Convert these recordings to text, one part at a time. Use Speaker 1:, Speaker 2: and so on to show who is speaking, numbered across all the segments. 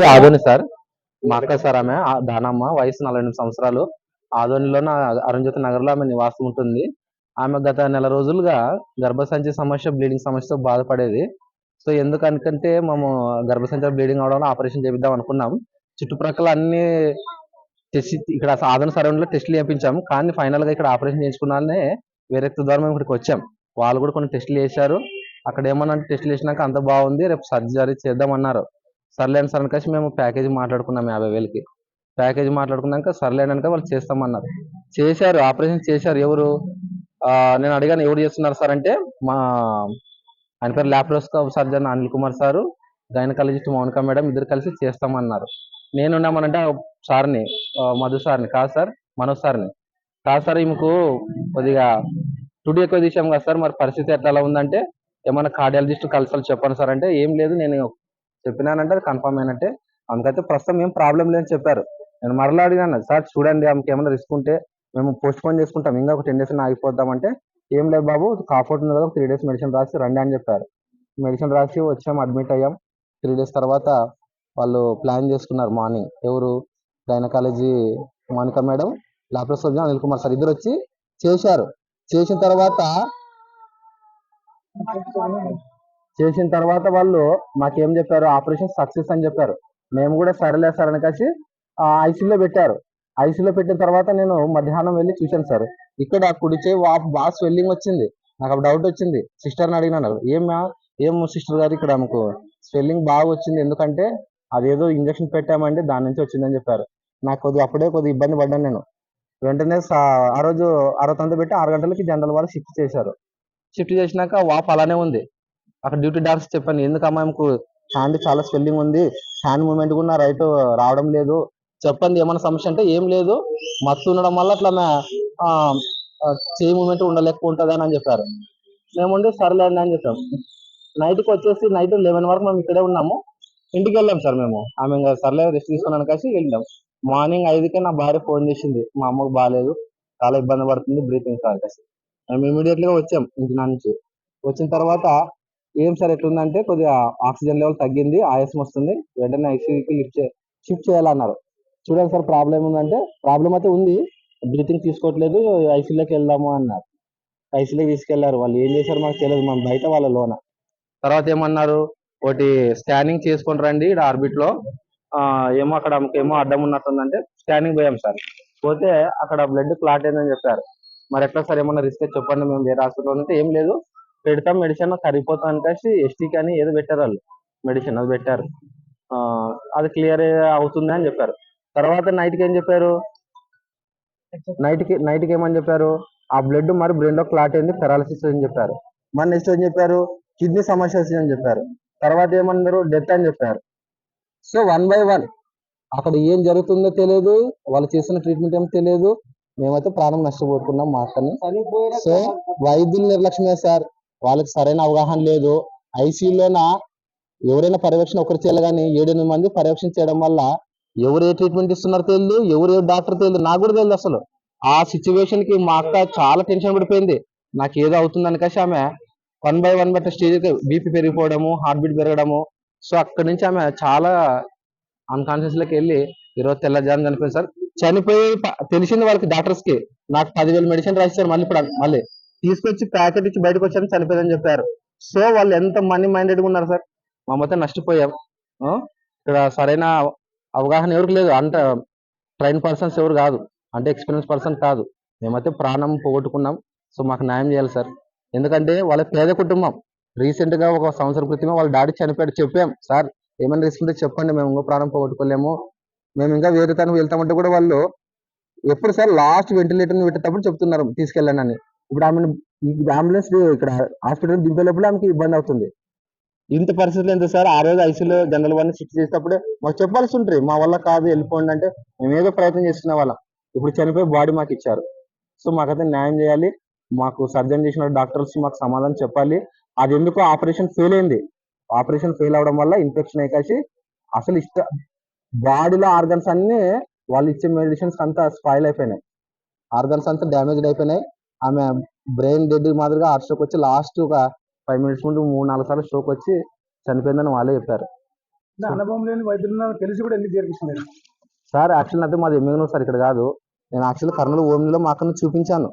Speaker 1: Adoni sir. మా అక్క sir ఆమె దానమ్మ, వయసు 48 సంవత్సరాలు. ఆదోనిలోన అరుంధతి నగర్లో ఆమె నివాసం ఉంటుంది. ఆమె గత నెల రోజులుగా గర్భసంచి సమస్య, బ్లీడింగ్ సమస్యతో బాధపడేది. సో ఎందుకనుకంటే మేము గర్భసంచిలో బ్లీడింగ్ అవడం వల్ల ఆపరేషన్ చేపిద్దాం అనుకున్నాం. చుట్టుప్రక్కల అన్ని టెస్ట్ ఇక్కడ ఆదోని సరౌండ్లో టెస్టులు చేయించాము. కానీ ఫైనల్గా ఇక్కడ ఆపరేషన్ చేయించుకున్నానే వేరే ద్వారా మేము ఇక్కడికి వచ్చాం. వాళ్ళు కూడా కొన్ని టెస్టులు చేశారు. అక్కడ ఏమన్నా టెస్టులు చేసినాక అంత బాగుంది, రేపు సర్జరీ చేద్దామన్నారు. సర్లేండి సార్ అని మేము ప్యాకేజీ మాట్లాడుకున్నాం 50,000కి. ప్యాకేజీ మాట్లాడుకున్నాక సర్లేండి అంటే వాళ్ళు చేస్తామన్నారు. చేశారు, ఆపరేషన్ చేశారు. ఎవరు నేను అడిగాను ఎవరు చేస్తున్నారు సార్ అంటే, మా ఆయన పేరు laparoscope surgeon Anil Kumar sir, gynaecologist Mounika madam ఇద్దరు కలిసి చేస్తామన్నారు. నేనున్నామనంటే సార్ని, మధు సార్ని, కాదు సార్ మనోజ్ సార్ని, కాదు సార్ ఈమెకు కొద్దిగా టుడి ఎక్కువ తీసాం కదా సార్, మరి పరిస్థితి ఎట్లా ఉందంటే ఏమన్నా కార్డియాలజిస్ట్ కలిసి చెప్పండి సార్ అంటే, ఏం లేదు నేను చెప్పినానంటే అది కన్ఫర్మ్ అయినట్టే, ఆమెకైతే ప్రస్తుతం ఏం ప్రాబ్లం లేదని చెప్పారు. నేను మరలా అడిగాను, సార్ చూడండి ఆమెకి ఏమైనా రిస్క్ ఉంటే మేము పోస్ట్ పోన్ చేసుకుంటాం, ఇంకా ఒక 10 days ఆగిపోద్దామంటే, ఏం లేదు బాబు కాఫౌట్ ఉంది కదా 3 days మెడిసిన్ రాసి రండి అని చెప్పారు. మెడిసిన్ రాసి వచ్చాం, అడ్మిట్ అయ్యాం. 3 days తర్వాత వాళ్ళు ప్లాన్ చేసుకున్నారు మార్నింగ్. ఎవరు gynaecology Mounika madam, laparoscopy Anil Kumar sir ఇద్దరు వచ్చి చేశారు. చేసిన తర్వాత వాళ్ళు మాకేం చెప్పారు, ఆపరేషన్ సక్సెస్ అని చెప్పారు. మేము కూడా సరేలే సార్ అని కలిసి ఐసీయూలో పెట్టారు. ఐసీయూలో పెట్టిన తర్వాత నేను మధ్యాహ్నం వెళ్ళి చూశాను సార్. ఇక్కడ కుడి చేయి బాగా స్వెల్లింగ్ వచ్చింది. నాకు డౌట్ వచ్చింది, సిస్టర్ని అడిగినాను, ఏం సిస్టర్ గారు ఇక్కడ మాకు స్వెల్లింగ్ బాగా వచ్చింది, ఎందుకంటే అదేదో ఇంజక్షన్ పెట్టామండి దాని నుంచి వచ్చిందని చెప్పారు. నాకు అప్పుడే కొద్దిగా ఇబ్బంది పడ్డాను నేను. వెంటనే ఆ రోజు 69 పెట్టి 6 గంటలకి జనరల్ వాళ్ళు షిఫ్ట్ చేశారు. షిఫ్ట్ చేసినాక వాప్ అలానే ఉంది. అక్కడ డ్యూటీ డాక్టర్స్ చెప్పాను, ఎందుకు అమ్మాయికు హ్యాండ్ చాలా స్వెల్లింగ్ ఉంది, హ్యాండ్ మూమెంట్ కూడా రైట్ రావడం లేదు, చెప్పండి ఏమైనా సమస్య అంటే, ఏం లేదు మత్తు ఉండడం వల్ల అట్లా చేయి మూమెంట్ ఉండలేకపోతుంది అని చెప్పారు. మేముండి సర్లేండి అని చెప్పాం. నైట్కి వచ్చేసి నైట్ 11 వరకు మేము ఇక్కడే ఉన్నాము. ఇంటికి వెళ్ళాం సార్ మేము. ఆమె ఇంకా సర్లే రెస్ట్ తీసుకున్నాను కలిసి వెళ్ళాం. మార్నింగ్ 5కే నా భార్య ఫోన్ చేసింది, మా అమ్మకు బాగాలేదు, చాలా ఇబ్బంది పడుతుంది, బ్రీతింగ్ కాల్సి. మేము ఇమీడియట్గా వచ్చాం ఇంటి నుంచి. వచ్చిన తర్వాత ఏం సార్ ఎట్లుందంటే కొద్దిగా ఆక్సిజన్ లెవెల్ తగ్గింది, ఆయాసం వస్తుంది, వెంటనే ఐసీయూకి షిఫ్ట్ చేయాలన్నారు. చూడండి సార్ ప్రాబ్లం ఏముందంటే, ప్రాబ్లం అయితే ఉంది, బ్రీతింగ్ తీసుకోవట్లేదు, ఐసీయూలోకి వెళ్దాము అన్నారు. ఐసీయూలోకి తీసుకెళ్లారు. వాళ్ళు ఏం చేశారు మాకు తెలియదు, మనం బయట వాళ్ళ లోన. తర్వాత ఏమన్నారు, ఒకటి స్కానింగ్ చేసుకొని రండి ఇక్కడ ఆర్బిట్లో, ఏమో అక్కడ ఏమో అడ్డం ఉన్నట్టుందంటే స్కానింగ్ పోయాం సార్. పోతే అక్కడ బ్లడ్ క్లాట్ అయిందని చెప్పారు. మరి ఎట్లా సార్ ఏమన్నా రిస్క్ చెప్పండి, మేము వేరే హాస్పిటల్ అంటే, ఏం లేదు పెడతాం మెడిసిన్ కరిగిపోతాం కలిసి ఎస్టీకి అని ఏదో పెట్టారు వాళ్ళు మెడిసిన్, అది పెట్టారు, అది క్లియర్ అవుతుంది అని చెప్పారు. తర్వాత నైట్కి ఏం చెప్పారు, నైట్కి ఏమని చెప్పారు, ఆ బ్లడ్ మరి బ్రెయిన్ లో క్లాట్ అయింది, పెరాలసిస్ అని చెప్పారు. మరి నెక్స్ట్ ఏం చెప్పారు, కిడ్నీ సమస్య వచ్చిందని చెప్పారు. తర్వాత ఏమన్నారు, డెత్ అని చెప్పారు. సో 1 by 1 అక్కడ ఏం జరుగుతుందో తెలియదు, వాళ్ళు చేసిన ట్రీట్మెంట్ ఏమో తెలియదు, మేమైతే ప్రాణం నష్టపోతున్నాం మా అక్కని. సో వైద్యుల నిర్లక్ష్యమే సార్, వాళ్ళకి సరైన అవగాహన లేదు. ఐసీయూలోన ఎవరైనా పర్యవేక్షణ ఒకరు చేయాలి, కానీ 7-8 మంది పర్యవేక్షణ చేయడం వల్ల ఎవరు ఏ ట్రీట్మెంట్ ఇస్తున్నారో తెలియదు, ఎవరు ఏ డాక్టర్ తెలియదు, నాకు కూడా తెలియదు అసలు. ఆ సిచ్యువేషన్ కి మా అక్క చాలా టెన్షన్ పడిపోయింది, నాకు ఏదో అవుతుందని కలిసి ఆమె 1 by 1 బట్టి స్టేజ్ బీపీ పెరిగిపోవడము, హార్ట్ బీట్ పెరగడము. సో అక్కడి నుంచి ఆమె చాలా అన్కాన్షియస్ లోకి వెళ్ళి ఈరోజు తెల్లజాము చనిపోయింది సార్. చనిపోయి తెలిసింది వాళ్ళకి డాక్టర్స్ కి, నాకు 10,000 మెడిసిన్ రాసిస్తారు, మళ్ళీ తీసుకొచ్చి ప్యాకెట్ ఇచ్చి బయటకు వచ్చాను చనిపోయిందని చెప్పారు. సో వాళ్ళు ఎంత మనీ మైండెడ్గా ఉన్నారు సార్, మమ్మల్ని నష్టపోయాం. ఇక్కడ సరైన అవగాహన ఎవరికి లేదు, అంత ట్రైన్ పర్సన్స్ ఎవరు కాదు, అంటే ఎక్స్పీరియన్స్ పర్సన్ కాదు. మేమైతే ప్రాణం పోగొట్టుకున్నాం. సో మాకు న్యాయం చేయాలి సార్, ఎందుకంటే వాళ్ళ పేద కుటుంబం. రీసెంట్ గా 1 సంవత్సరం క్రితమే వాళ్ళ డాడీ చనిపోయాడు. చెప్పాం సార్ ఏమైనా రిస్క్ ఉంటే చెప్పండి, మేము ఇంకో ప్రాణం పోగొట్టుకోలేము, మేము ఇంకా వేరే తనకు వెళ్తామంటే కూడా వాళ్ళు ఎప్పుడు సార్ లాస్ట్ వెంటిలేటర్ పెట్టేటప్పుడు చెప్తున్నారు తీసుకెళ్ళండి అని. ఇప్పుడు ఆమెను అంబులెన్స్ ఇక్కడ హాస్పిటల్ దింపే లోపల ఆమెకి ఇబ్బంది అవుతుంది. ఇంత పరిస్థితులు ఎంత సార్, ఆ రోజు ఐసీయూలో జనరల్ వారిని షిఫ్ట్ చేసేటప్పుడే మాకు చెప్పాల్సి ఉంటుంది, మా వల్ల కాదు వెళ్ళిపోండి అంటే మేము ఏదో ప్రయత్నం చేస్తున్న వాళ్ళం. ఇప్పుడు చనిపోయి బాడీ మాకు ఇచ్చారు. సో మాకైతే న్యాయం చేయాలి, మాకు సర్జన్ చేసిన డాక్టర్స్ మాకు సమాధానం చెప్పాలి. అది ఎందుకో ఆపరేషన్ ఫెయిల్ అయింది, ఆపరేషన్ ఫెయిల్ అవడం వల్ల ఇన్ఫెక్షన్ అయ్యేసి అసలు బాడీలో ఆర్గన్స్ అన్ని వాళ్ళు ఇచ్చే మెడిసిన్స్ అంతా స్పాయిల్ అయిపోయినాయి, ఆర్గన్స్ అంతా డ్యామేజ్డ్ అయిపోయినాయి. ఆమె బ్రెయిన్ డెడ్ మాదిరిగా హార్ట్ స్ట్రోక్ వచ్చి లాస్ట్ ఒక 5 minutes ముందు 3-4 సార్లు స్ట్రోక్ వచ్చి చనిపోయిందని వాళ్ళే చెప్పారు.
Speaker 2: అనుభవం లేని వైద్యులు తెలిసి కూడా ఎందుకు చేర్పించలేదు?
Speaker 1: సార్ యాక్చువల్ అయితే మాది ఎమ్మిగనూరు సార్, ఇక్కడ కాదు. నేను యాక్చువల్ కర్నూలు ఓమినిలో మా అక్కను చూపించాను,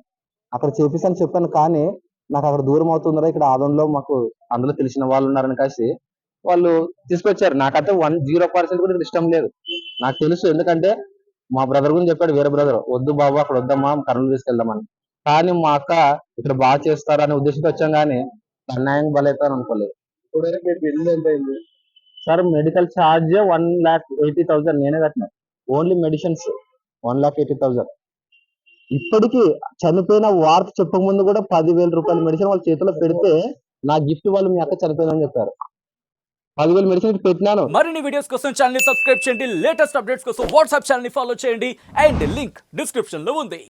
Speaker 1: అక్కడ చేపిస్తాను చెప్పాను. కానీ నాకు అక్కడ దూరం అవుతుందా, ఇక్కడ ఆదంలో మాకు అందులో తెలిసిన వాళ్ళు ఉన్నారని కాసి వాళ్ళు తీసుకొచ్చారు. నాకైతే 0% కూడా ఇష్టం లేదు, నాకు తెలుసు. ఎందుకంటే మా బ్రదర్ గురించి చెప్పాడు, వేరే బ్రదర్, వద్దు బాబు అక్కడ వద్దమ్మా కర్నూలు తీసుకెళ్దామని. కానీ మా అక్క ఇక్కడ బాగా చేస్తారు అనే ఉద్దేశంతో వచ్చాం, కానీ అన్యాయం బలవుతాను అనుకోలేదు.
Speaker 2: ఇప్పుడు మీ బిల్లు ఎంత అయింది?
Speaker 1: సార్ మెడికల్ ఛార్జ్ 1,80,000 నేనే కట్టినా. Only medicines 1,80,000. ఇప్పటికీ చనిపోయిన వార్త చెప్పక ముందు కూడా 10,000 రూపాయల మెడిసిన్ వాళ్ళ చేతిలో పెడితే నా గిఫ్ట్ వాళ్ళు మీ అక్క చనిపోయిందని చెప్పారు. 10,000 మెడిసిన్ పెట్టినాను.
Speaker 3: మరిన్ని వీడియోస్ కోసం ఛానల్ ని సబ్స్క్రైబ్ చేయండి, లేటెస్ట్ అప్డేట్స్ కోసం వాట్సాప్ ఛానల్ ని ఫాలో చేయండి అండ్ లింక్ డిస్క్రిప్షన్ లో ఉంది.